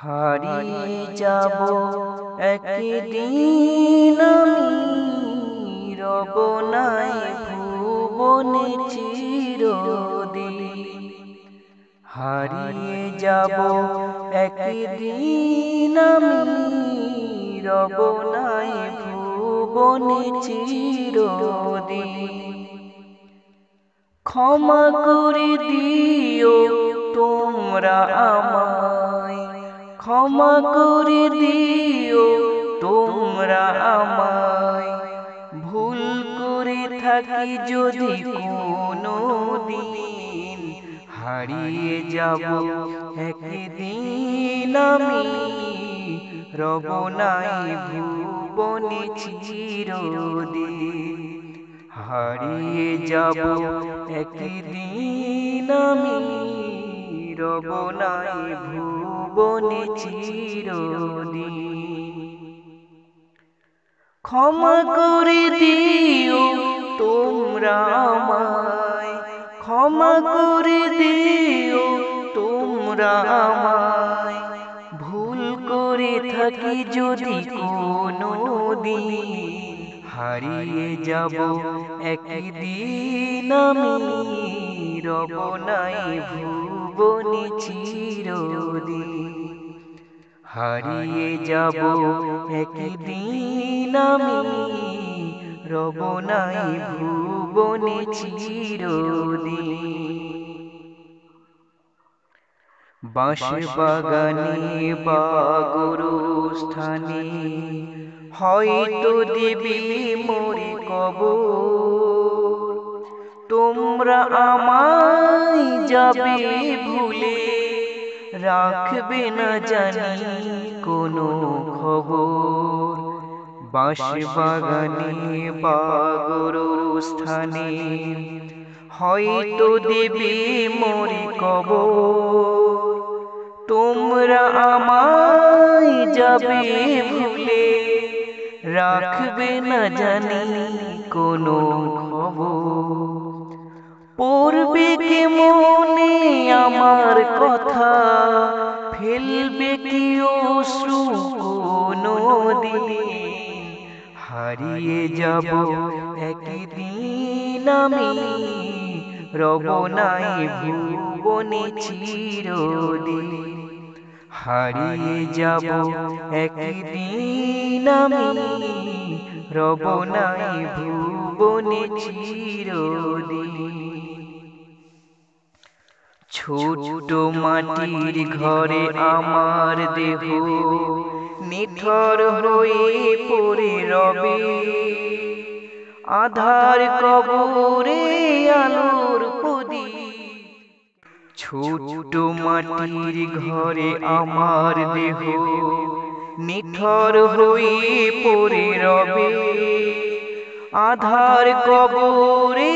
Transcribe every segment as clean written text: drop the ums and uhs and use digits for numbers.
হারিয়ে যাব একদিন আমি, রব নাই ভুবনে চিরদিন। হারিয়ে যাব একদিন আমি, রব নাই ভুবনে চিরদিন। ক্ষমা করে দিও তোমরা আমায়, ক্ষমা করে দিও তোমরা আমায়। ভুল করে থাকি যদি কোনো দিন, হারিয়ে যাব একদিন আমি, রব নাই ভুবনে চিরদিন। হারিয়ে যাব একদিন আমি, রব নাই ভুবনে চিরদিন। ক্ষমা করে দিও তোমরা আমায়, ক্ষমা করে দিও তোমরা আমায়। ভুল করে থাকি যদি কোনো দিন, হারিয়ে যাব একদিন আমি, রব নাই ভুবনে চিরদিন। হারিয়ে যাব একদিন আমি, রব নাই ভুবনে চিরদিন। বাঁশ বাগানে বা গোরস্থানে হয়তো দেবে মোরে কবর। তোমরা আমায় যাবে ভুলে, রাখবে না জানি কোনো খবর। বাঁশ বাগানে বা গোরস্থানে হয়তো দেবে মোরে কবর। তোমরা আমায় যাবে ভুলে, রাখবে না জানি কোনো খবর। পড়বে কে মনে আমার কথা, ফেলবে কি অশ্রু কোনো দিন। হারিয়ে যাব একদিন আমি, রব নাই ভুবনে চিরদিন। হারিয়ে যাব একদিন আমি, রব নাই ভুবনে চিরদিন। ছোট্ট মাটির ঘরে আমার দেহ নিথর হয়ে পড়ে রবে। আধার কবরে আলোর প্রদীপ। ছোট্ট মাটির ঘরে আমার দেহ নিথর হয়ে পড়ে রবে। আধার কবরে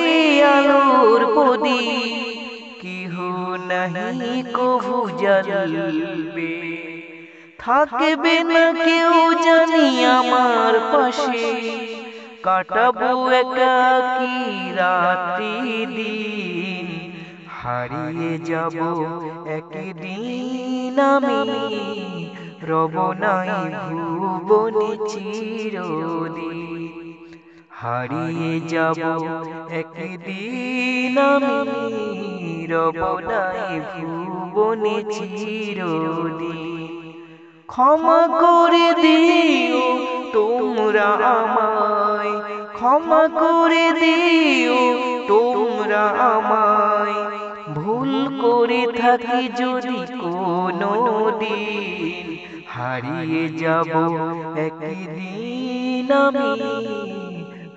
আলোর প্রদীপ, কেহ নাহি কভু জ্বলবে। থাকবে না কেউ জানি আমার পাশে, কাটাবো একাকী রাত্রি দিন। হারিয়ে যাব একদিন আমি, রব নাই ভুবনে চিরদিন। হারিয়ে যাব একদিন আমি, রব নাই ভুবনে চিরদিন। ক্ষমা করে দিও তোমরা আমায়, ক্ষমা করে দিও তোমরা আমায়। ভুল করে থাকি যদি কোনো দিন, হারিয়ে যাব একদিন আমি,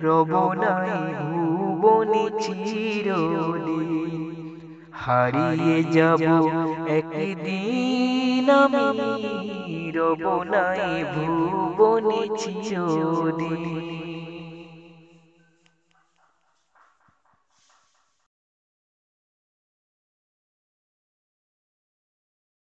রব নাই ভুবনে চিরদিন। হারিয়ে যাব একদিন আমি, রব নাই ভুবনে চিরদিন।